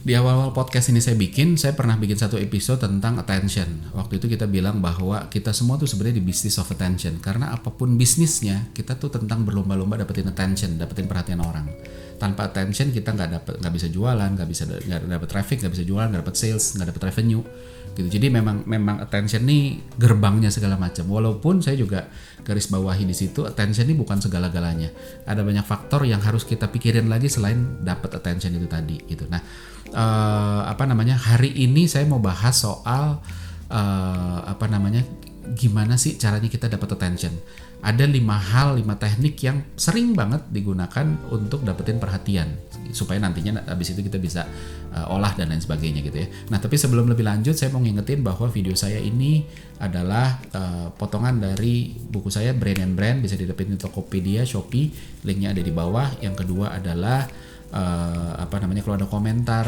Di awal-awal podcast ini saya pernah bikin satu episode tentang attention. Waktu itu kita bilang bahwa kita semua tuh sebenarnya di business of attention. Karena apapun bisnisnya, kita tuh tentang berlomba-lomba dapetin attention, dapetin perhatian orang. Tanpa attention kita nggak bisa jualan, nggak dapet traffic, nggak bisa jualan, nggak dapet sales, nggak dapet revenue. Gitu. Jadi memang attention nih gerbangnya segala macam. Walaupun saya juga garis bawahi di situ, attention ini bukan segala-galanya. Ada banyak faktor yang harus kita pikirin lagi selain dapat attention itu tadi. Gitu. Nah, hari ini saya mau bahas soal gimana sih caranya kita dapat attention. Ada 5 teknik yang sering banget digunakan untuk dapetin perhatian supaya nantinya abis itu kita bisa olah dan lain sebagainya gitu ya. Nah, tapi sebelum lebih lanjut saya mau ngingetin bahwa video saya ini adalah potongan dari buku saya Brain and Brand, bisa didapetin di Tokopedia, Shopee, linknya ada di bawah. Yang kedua adalah kalau ada komentar,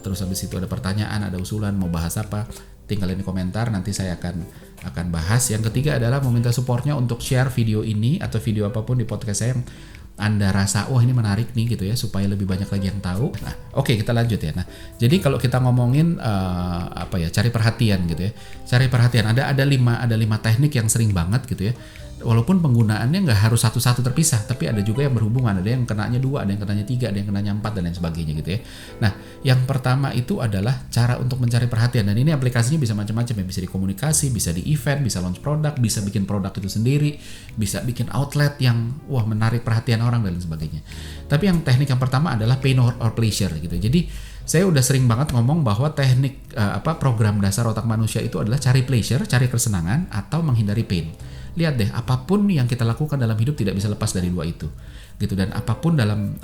terus habis itu ada pertanyaan, ada usulan mau bahas apa, tinggalin di komentar, nanti saya akan bahas. Yang ketiga adalah meminta supportnya untuk share video ini atau video apapun di podcast saya yang Anda rasa wah ini menarik nih gitu ya, supaya lebih banyak lagi yang tahu. Nah, oke, kita lanjut ya. Nah, jadi kalau kita ngomongin cari perhatian gitu ya. Cari perhatian ada 5 teknik yang sering banget gitu ya. Walaupun penggunaannya nggak harus satu-satu terpisah, tapi ada juga yang berhubungan. Ada yang kenanya 2, ada yang kenanya 3, ada yang kenanya 4 dan lain sebagainya gitu ya. Nah, yang pertama itu adalah cara untuk mencari perhatian, dan ini aplikasinya bisa macam-macam ya. Bisa di komunikasi, bisa di event, bisa launch produk, bisa bikin produk itu sendiri, bisa bikin outlet yang menarik perhatian orang dan lain sebagainya. Tapi yang teknik yang pertama adalah pain or pleasure gitu. Jadi saya udah sering banget ngomong bahwa teknik program dasar otak manusia itu adalah cari pleasure, cari kesenangan, atau menghindari pain. Lihat deh, apapun yang kita lakukan dalam hidup tidak bisa lepas dari 2 itu gitu. Dan apapun dalam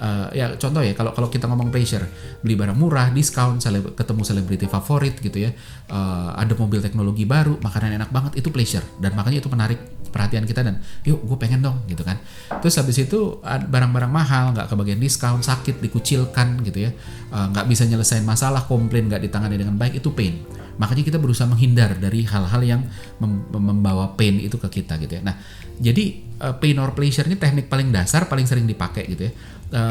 contoh ya, kalau kita ngomong pleasure, beli barang murah, diskon, ketemu selebriti favorit gitu ya, ada mobil teknologi baru, makanan enak banget, itu pleasure, dan makanya itu menarik perhatian kita dan yuk gue pengen dong gitu kan. Terus habis itu barang-barang mahal, nggak kebagian diskon, sakit, dikucilkan gitu ya, nggak bisa nyelesain masalah, komplain nggak ditangani dengan baik, itu pain. Makanya kita berusaha menghindar dari hal-hal yang membawa pain itu ke kita gitu ya. Nah, jadi pain or pleasure ini teknik paling dasar, paling sering dipakai gitu ya.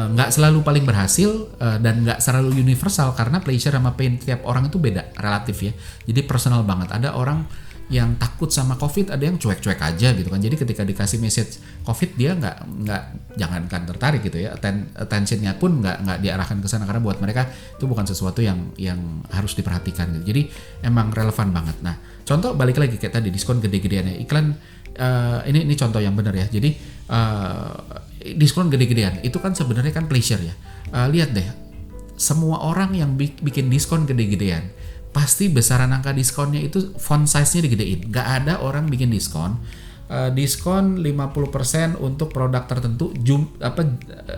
Nggak selalu paling berhasil dan nggak selalu universal, karena pleasure sama pain tiap orang itu beda, relatif ya. Jadi personal banget. Ada orang yang takut sama COVID, ada yang cuek-cuek aja gitu kan. Jadi ketika dikasih message COVID dia nggak jangankan tertarik gitu ya, attentionnya pun nggak diarahkan ke sana, karena buat mereka itu bukan sesuatu yang harus diperhatikan gitu. Jadi emang relevan banget. Nah, contoh balik lagi kayak tadi diskon gede-gedean ya, iklan ini contoh yang benar ya. Jadi diskon gede-gedean itu kan sebenarnya kan pleasure ya. Lihat deh, semua orang yang bikin diskon gede-gedean pasti besaran angka diskonnya itu font size-nya digedein. Gak ada orang bikin diskon 50% untuk produk tertentu,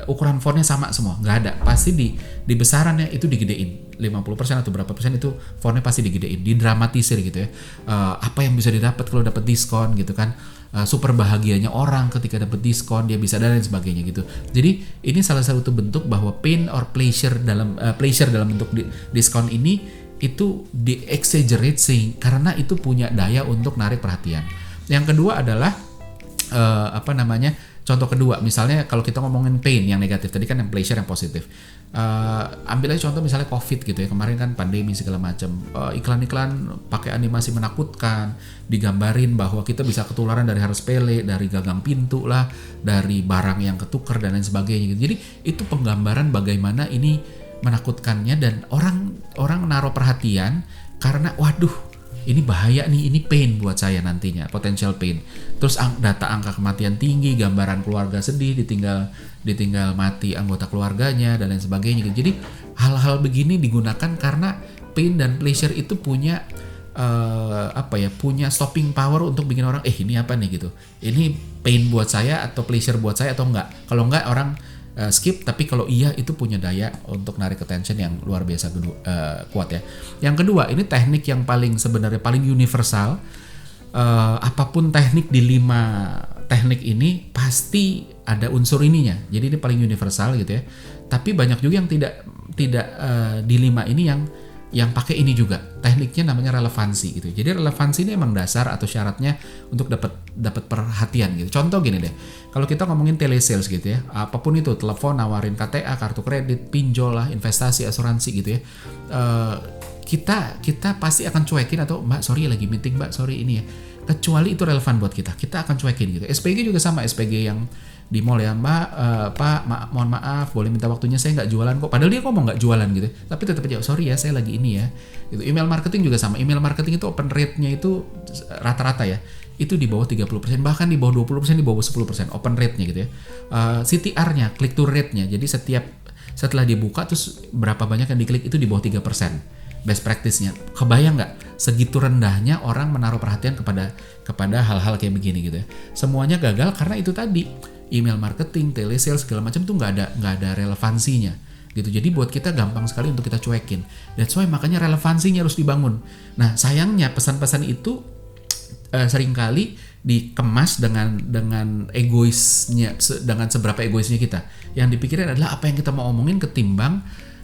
ukuran fontnya sama semua. Gak ada. Pasti di besarannya itu digedein. 50% atau berapa persen itu fontnya pasti digedein, didramatisir gitu ya. Apa yang bisa didapat kalau dapat diskon gitu kan. Super bahagianya orang ketika dapat diskon, dia bisa dan lain sebagainya gitu. Jadi ini salah satu bentuk bahwa pain or pleasure dalam bentuk diskon ini itu di-exaggerate karena itu punya daya untuk narik perhatian. Yang kedua adalah contoh kedua, misalnya kalau kita ngomongin pain yang negatif, tadi kan yang pleasure yang positif. Ambil aja contoh misalnya COVID gitu ya, kemarin kan pandemi segala macam, iklan-iklan pakai animasi menakutkan, digambarin bahwa kita bisa ketularan dari hal sepele, dari gagang pintu lah, dari barang yang ketuker dan lain sebagainya gitu. Jadi itu penggambaran bagaimana ini menakutkannya, dan orang naruh perhatian karena waduh ini bahaya nih, ini pain buat saya nantinya, potential pain. Terus data angka kematian tinggi, gambaran keluarga sedih, ditinggal mati anggota keluarganya dan lain sebagainya gitu. Jadi hal-hal begini digunakan karena pain dan pleasure itu punya punya stopping power untuk bikin orang ini apa nih gitu. Ini pain buat saya atau pleasure buat saya atau enggak. Kalau enggak orang skip, tapi kalau iya itu punya daya untuk narik attention yang luar biasa kuat ya. Yang kedua, ini teknik yang sebenarnya paling universal. Apapun teknik di 5 teknik ini pasti ada unsur ininya. Jadi ini paling universal gitu ya. Tapi banyak juga yang tidak di 5 ini yang pakai ini juga. Tekniknya namanya relevansi gitu. Jadi relevansi ini emang dasar atau syaratnya untuk dapat perhatian gitu. Contoh gini deh, kalau kita ngomongin telesales gitu ya, apapun itu, telepon nawarin KTA, kartu kredit, pinjol lah, investasi, asuransi gitu ya, kita pasti akan cuekin atau mbak sorry lagi meeting mbak sorry ini ya, kecuali itu relevan buat kita akan cuekin gitu. SPG juga sama, SPG yang di mall ya, mbak pak mohon maaf boleh minta waktunya, saya nggak jualan kok, padahal dia ngomong nggak jualan gitu, tapi tetap aja sorry ya saya lagi ini ya gitu. Email marketing juga sama, email marketing itu open rate-nya itu rata-rata ya itu di bawah 30%, bahkan di bawah 20%, di bawah 10% open rate-nya gitu ya. CTR-nya, click to rate-nya, jadi setelah dibuka terus berapa banyak yang diklik itu di bawah 3%. Best practice-nya. Kebayang nggak segitu rendahnya orang menaruh perhatian kepada hal-hal kayak begini gitu ya. Semuanya gagal karena itu tadi, email marketing, telesales segala macam tuh nggak ada relevansinya gitu. Jadi buat kita gampang sekali untuk kita cuekin. That's why makanya relevansinya harus dibangun. Nah sayangnya pesan-pesan itu seringkali dikemas dengan egoisnya, dengan seberapa egoisnya kita. Yang dipikirin adalah apa yang kita mau omongin ketimbang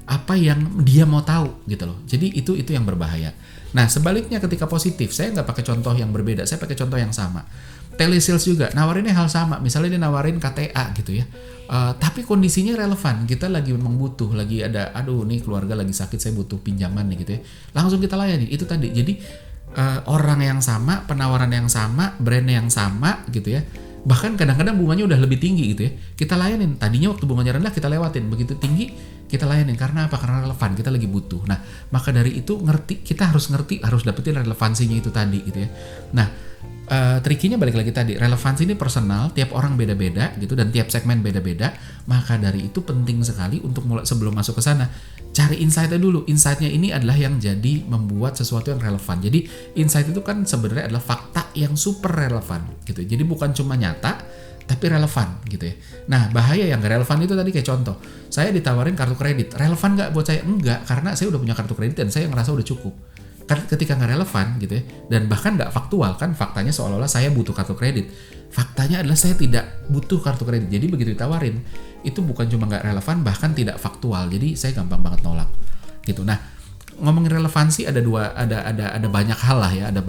apa yang dia mau tahu gitu loh. Jadi itu yang berbahaya. Nah sebaliknya ketika positif, saya nggak pakai contoh yang berbeda, saya pakai contoh yang sama. Telesales juga nawarinnya hal sama, misalnya dia nawarin KTA gitu ya, tapi kondisinya relevan, kita lagi memang butuh, lagi ada aduh nih keluarga lagi sakit, saya butuh pinjaman nih gitu ya, langsung kita layani. Itu tadi, jadi orang yang sama, penawaran yang sama, brand yang sama gitu ya, bahkan kadang-kadang bunganya udah lebih tinggi gitu ya, kita layanin. Tadinya waktu bunganya rendah kita lewatin, begitu tinggi kita layanin. Karena apa? Karena relevan, kita lagi butuh. Nah maka dari itu kita harus dapetin relevansinya itu tadi gitu ya. Nah trikinya balik lagi tadi, relevansi ini personal, tiap orang beda-beda gitu, dan tiap segmen beda-beda. Maka dari itu penting sekali untuk mulai, sebelum masuk ke sana, cari insight-nya dulu. Insight-nya ini adalah yang jadi membuat sesuatu yang relevan. Jadi insight itu kan sebenarnya adalah fakta yang super relevan gitu. Jadi bukan cuma nyata tapi relevan gitu ya. Nah bahaya yang gak relevan itu tadi, kayak contoh, saya ditawarin kartu kredit, relevan gak buat saya? Enggak, karena saya udah punya kartu kredit dan saya ngerasa udah cukup. Kan ketika nggak relevan gitu ya, dan bahkan nggak faktual, kan faktanya seolah-olah saya butuh kartu kredit, faktanya adalah saya tidak butuh kartu kredit. Jadi begitu ditawarin itu bukan cuma nggak relevan, bahkan tidak faktual, jadi saya gampang banget nolak gitu. Nah ngomongin relevansi ada banyak hal lah ya, ada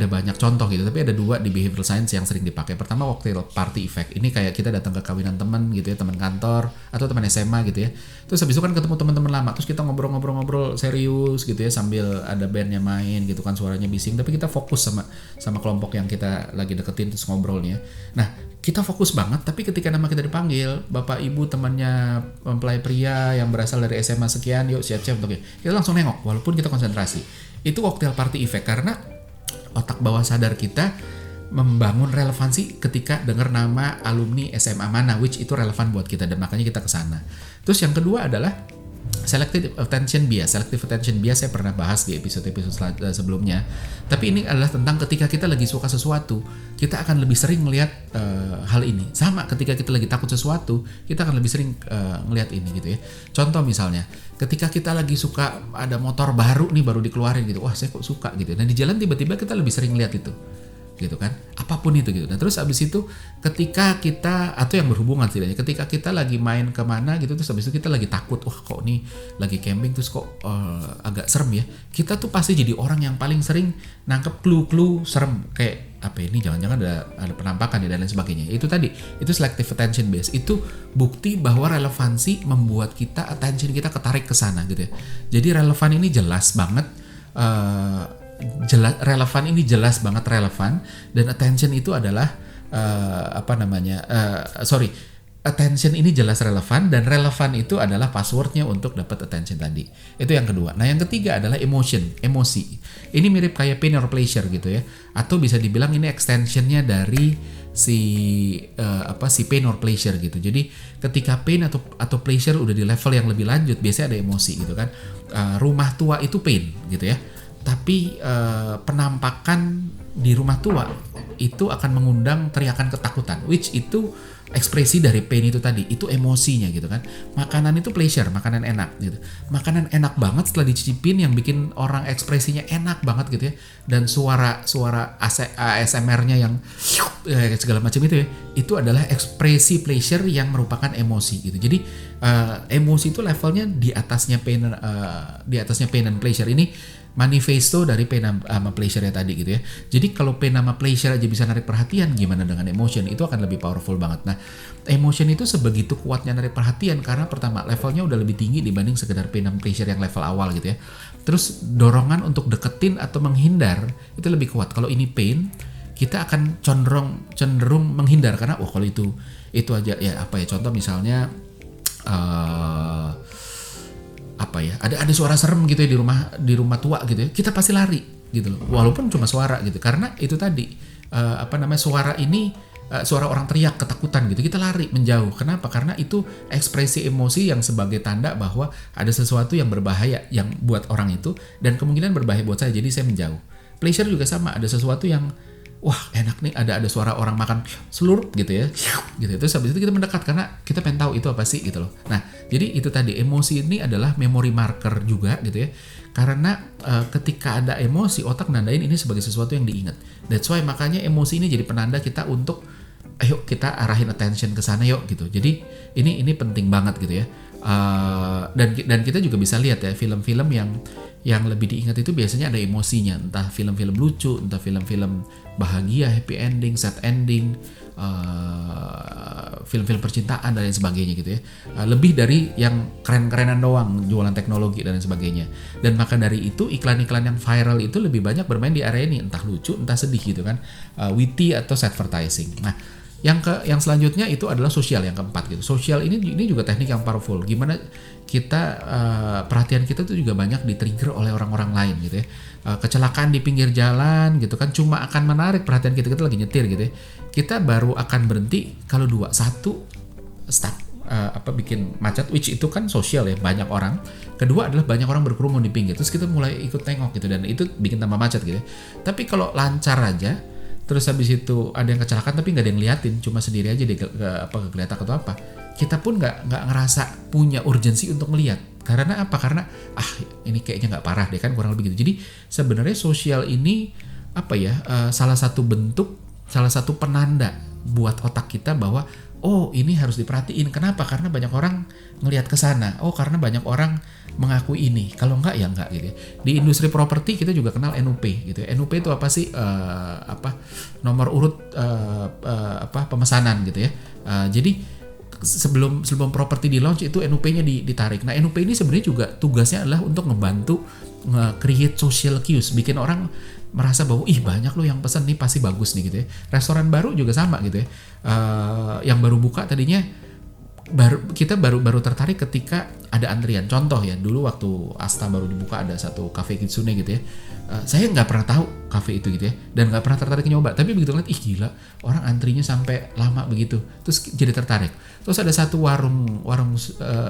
banyak contoh gitu, tapi ada dua di behavioral science yang sering dipakai. Pertama cocktail party effect. Ini kayak kita datang ke kawinan teman gitu ya, teman kantor atau teman SMA gitu ya. Terus habis itu kan ketemu teman-teman lama, terus kita ngobrol-ngobrol serius gitu ya, sambil ada bandnya main gitu kan, suaranya bising, tapi kita fokus sama kelompok yang kita lagi deketin, terus ngobrolnya. Nah kita fokus banget, tapi ketika nama kita dipanggil, bapak ibu temannya mempelai pria yang berasal dari SMA sekian, yuk siap-siap untuk ya, kita langsung nengok walaupun kita konsentrasi. Itu cocktail party effect, karena otak bawah sadar kita membangun relevansi ketika dengar nama alumni SMA mana, which itu relevan buat kita, dan makanya kita kesana. Terus yang kedua adalah selective attention bias. Selective attention bias saya pernah bahas di episode sebelumnya. Tapi ini adalah tentang ketika kita lagi suka sesuatu, kita akan lebih sering melihat hal ini. Sama ketika kita lagi takut sesuatu, kita akan lebih sering melihat ini gitu ya. Contoh misalnya, ketika kita lagi suka ada motor baru nih, baru dikeluarin gitu, wah saya kok suka gitu. Nah di jalan tiba-tiba kita lebih sering lihat itu gitu kan, apapun itu gitu. Nah terus abis itu ketika kita, atau yang berhubungan setidaknya, ketika kita lagi main kemana gitu, terus abis itu kita lagi takut, wah kok nih lagi camping terus kok agak serem ya, kita tuh pasti jadi orang yang paling sering nangkep clue-clue serem, kayak apa ini, jangan-jangan ada penampakan ya dan lain sebagainya. Itu tadi, itu selective attention bias. Itu bukti bahwa relevansi membuat kita, attention kita ketarik ke sana gitu ya. Jadi relevan ini jelas banget, relevan ini jelas banget relevan, dan attention itu adalah attention ini jelas relevan, dan relevan itu adalah passwordnya untuk dapat attention tadi. Itu yang kedua. Nah yang ketiga adalah emosi. Ini mirip kayak pain or pleasure gitu ya, atau bisa dibilang ini extensionnya dari si pain or pleasure gitu. Jadi ketika pain atau pleasure udah di level yang lebih lanjut, biasanya ada emosi gitu kan. Rumah tua itu pain gitu ya, tapi penampakan di rumah tua itu akan mengundang teriakan ketakutan, which itu ekspresi dari pain itu tadi, itu emosinya gitu kan. Makanan itu pleasure, makanan enak gitu. Makanan enak banget setelah dicicipin, yang bikin orang ekspresinya enak banget gitu ya. Dan suara ASMR-nya yang segala macam itu ya, itu adalah ekspresi pleasure yang merupakan emosi gitu. Jadi emosi itu levelnya di atasnya pain dan pleasure. Ini manifesto dari pain sama pleasure ya tadi gitu ya. Jadi kalau pain sama pleasure aja bisa narik perhatian, gimana dengan emotion? Itu akan lebih powerful banget. Nah, emotion itu sebegitu kuatnya narik perhatian karena pertama levelnya udah lebih tinggi dibanding sekedar pain sama pleasure yang level awal gitu ya. Terus dorongan untuk deketin atau menghindar itu lebih kuat. Kalau ini pain, kita akan cenderung menghindar karena kalau itu aja ya apa ya, contoh misalnya apa ya, ada suara serem gitu ya di rumah tua gitu ya, kita pasti lari gitu loh, walaupun cuma suara gitu, karena itu tadi suara ini suara orang teriak ketakutan gitu, kita lari menjauh. Kenapa? Karena itu ekspresi emosi yang sebagai tanda bahwa ada sesuatu yang berbahaya yang buat orang itu dan kemungkinan berbahaya buat saya, jadi saya menjauh. Pleasure juga sama, ada sesuatu yang wah enak nih, ada suara orang makan seluruh gitu ya, gitu. Terus habis itu kita mendekat karena kita pengen tahu itu apa sih gitu loh. Nah, jadi itu tadi, emosi ini adalah memory marker juga gitu ya. Karena ketika ada emosi, otak nandain ini sebagai sesuatu yang diingat. That's why makanya emosi ini jadi penanda kita untuk ayo kita arahin attention ke sana yuk gitu. Jadi ini penting banget gitu ya. Dan kita juga bisa lihat ya film-film yang lebih diingat itu biasanya ada emosinya, entah film-film lucu, entah film-film bahagia, happy ending, sad ending, film-film percintaan dan lain sebagainya gitu ya. Lebih dari yang keren-kerenan doang, jualan teknologi dan lain sebagainya. Dan maka dari itu iklan-iklan yang viral itu lebih banyak bermain di area ini, entah lucu, entah sedih gitu kan, witty atau advertising. Nah, yang selanjutnya itu adalah sosial, yang keempat gitu. Sosial ini juga teknik yang powerful. Gimana kita perhatian kita tuh juga banyak di-trigger oleh orang-orang lain gitu ya. Kecelakaan di pinggir jalan gitu kan cuma akan menarik perhatian kita lagi nyetir gitu ya. Kita baru akan berhenti kalau satu stop bikin macet, which itu kan sosial ya, banyak orang. Kedua adalah banyak orang berkerumun di pinggir. Terus kita mulai ikut tengok gitu dan itu bikin tambah macet gitu ya. Tapi kalau lancar aja, terus habis itu ada yang kecelakaan tapi nggak ada yang liatin, cuma sendiri aja kegeletak atau apa, kita pun nggak ngerasa punya urgensi untuk melihat. Karena apa? Karena ini kayaknya nggak parah deh kan, kurang lebih gitu. Jadi sebenarnya sosial ini salah satu penanda buat otak kita bahwa ini harus diperhatiin. Kenapa? Karena banyak orang ngelihat ke sana. Karena banyak orang mengakui ini. Kalau enggak ya enggak gitu ya. Di industri properti kita juga kenal NUP gitu ya. NUP itu apa sih? Nomor urut pemesanan gitu ya. Jadi sebelum properti di launch itu NUP-nya ditarik. Nah, NUP ini sebenarnya juga tugasnya adalah untuk ngebantu nge-create social cues, bikin orang merasa bahwa banyak loh yang pesan nih, pasti bagus nih gitu ya. Restoran baru juga sama gitu ya. Yang baru buka tadinya kita baru tertarik ketika ada antrian. Contoh ya, dulu waktu Asta baru dibuka ada satu cafe Kitsune gitu ya. Saya nggak pernah tahu cafe itu gitu ya, dan nggak pernah tertarik nyoba. Tapi begitu ngeliat, gila, orang antrinya sampai lama begitu. Terus jadi tertarik. Terus ada satu warung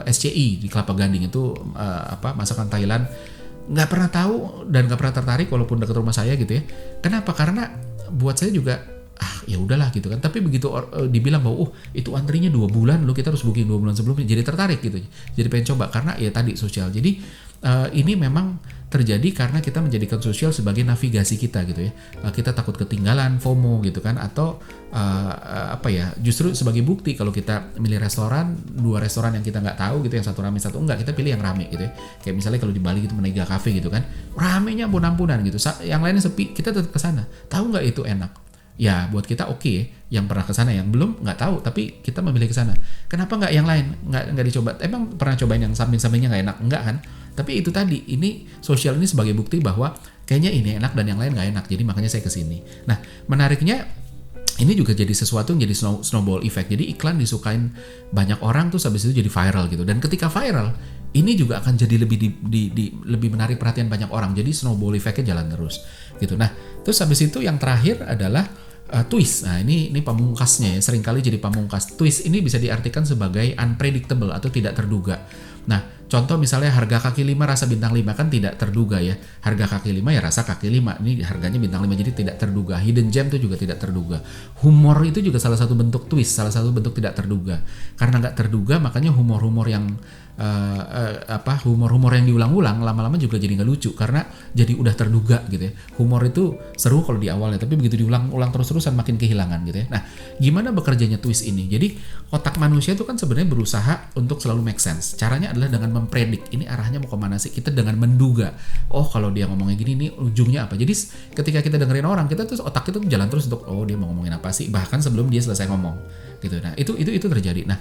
SCI di Kelapa Gading itu masakan Thailand. Nggak pernah tahu dan nggak pernah tertarik walaupun dekat rumah saya gitu ya. Kenapa? Karena buat saya juga ya udahlah gitu kan. Tapi begitu dibilang bahwa itu antrinya 2 bulan loh, kita harus booking 2 bulan sebelumnya, jadi tertarik gitu. Jadi pengen coba karena ya tadi sosial. Jadi ini memang terjadi karena kita menjadikan sosial sebagai navigasi kita gitu ya. Kita takut ketinggalan, FOMO gitu kan, atau justru sebagai bukti kalau kita milih restoran, 2 restoran yang kita nggak tahu gitu, yang satu rame satu enggak, kita pilih yang rame gitu ya. Kayak misalnya kalau di Bali gitu Menega Cafe gitu kan, ramenya ampun-ampunan gitu, yang lainnya sepi, kita tetap ke sana. Tahu nggak itu enak? Ya buat kita oke. Yang pernah ke sana, yang belum nggak tahu, tapi kita memilih ke sana. Kenapa nggak yang lain? Nggak dicoba? Emang pernah cobain yang samping-sampingnya nggak enak? Enggak kan? Tapi itu tadi, ini sosial ini sebagai bukti bahwa kayaknya ini enak dan yang lain nggak enak. Jadi makanya saya kesini. Nah, menariknya ini juga jadi sesuatu yang jadi snowball effect. Jadi iklan disukain banyak orang tuh habis itu jadi viral gitu. Dan ketika viral, ini juga akan jadi lebih menarik perhatian banyak orang. Jadi snowball effect-nya jalan terus gitu. Nah, terus habis itu yang terakhir adalah twist. Nah, ini pamungkasnya ya, seringkali jadi pamungkas. Twist ini bisa diartikan sebagai unpredictable atau tidak terduga. Nah, contoh misalnya harga kaki 5 rasa bintang 5 kan tidak terduga ya. Harga kaki 5 ya rasa kaki 5. Ini harganya bintang 5, jadi tidak terduga. Hidden gem itu juga tidak terduga. Humor itu juga salah satu bentuk twist, salah satu bentuk tidak terduga. Karena nggak terduga, makanya humor-humor yang humor-humor yang diulang-ulang lama-lama juga jadi nggak lucu karena jadi udah terduga gitu ya. Humor itu seru kalau di awalnya, tapi begitu diulang-ulang terus-terusan makin kehilangan gitu ya. Nah, gimana bekerjanya twist ini? Jadi otak manusia itu kan sebenarnya berusaha untuk selalu make sense. Caranya adalah dengan mempredik ini arahnya mau kemana sih. Kita dengan menduga, oh kalau dia ngomongnya gini nih ujungnya apa. Jadi ketika kita dengerin orang, kita tuh otak itu jalan terus untuk oh dia mau ngomongin apa sih, bahkan sebelum dia selesai ngomong gitu. Nah itu terjadi. Nah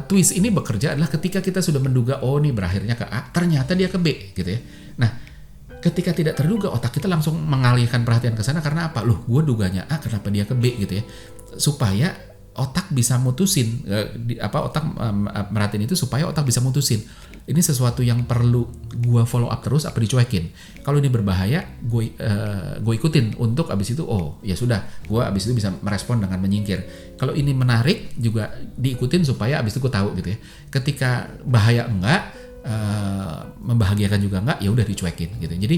twist ini bekerja adalah ketika kita sudah menduga oh nih berakhirnya ke A, ternyata dia ke B gitu ya. Nah ketika tidak terduga, otak kita langsung mengalihkan perhatian ke sana karena apa? Loh, gue duganya A, kenapa dia ke B gitu ya? Supaya otak bisa mutusin, otak merhatiin itu supaya otak bisa mutusin. Ini sesuatu yang perlu gue follow up terus apa dicuekin. Kalau ini berbahaya, gue ikutin untuk abis itu oh ya sudah, gue abis itu bisa merespon dengan menyingkir. Kalau ini menarik juga diikutin supaya abis itu gue tahu gitu ya. Ketika bahaya enggak, membahagiakan juga enggak, ya udah dicuekin gitu. Jadi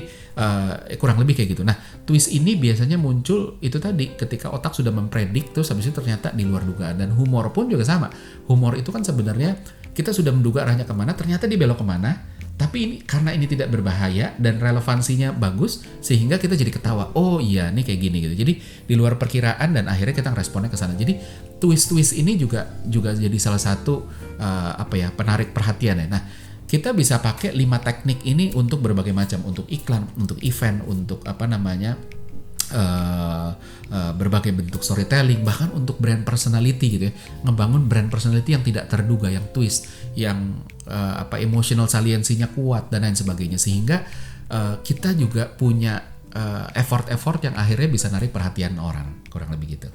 kurang lebih kayak gitu. Nah, twist ini biasanya muncul itu tadi ketika otak sudah mempredik terus habis itu ternyata di luar dugaan. Dan humor pun juga sama. Humor itu kan sebenarnya kita sudah menduga arahnya kemana, ternyata dia belok kemana. Tapi ini karena ini tidak berbahaya dan relevansinya bagus sehingga kita jadi ketawa. Oh iya, nih kayak gini gitu. Jadi di luar perkiraan dan akhirnya kita ngeresponnya ke sana. Jadi twist ini juga jadi salah satu penarik perhatian ya. Nah, kita bisa pakai 5 teknik ini untuk berbagai macam, untuk iklan, untuk event, untuk berbagai bentuk storytelling, bahkan untuk brand personality gitu ya, ngebangun brand personality yang tidak terduga, yang twist, yang emotional saliensinya kuat dan lain sebagainya, sehingga kita juga punya effort yang akhirnya bisa narik perhatian orang, kurang lebih gitu.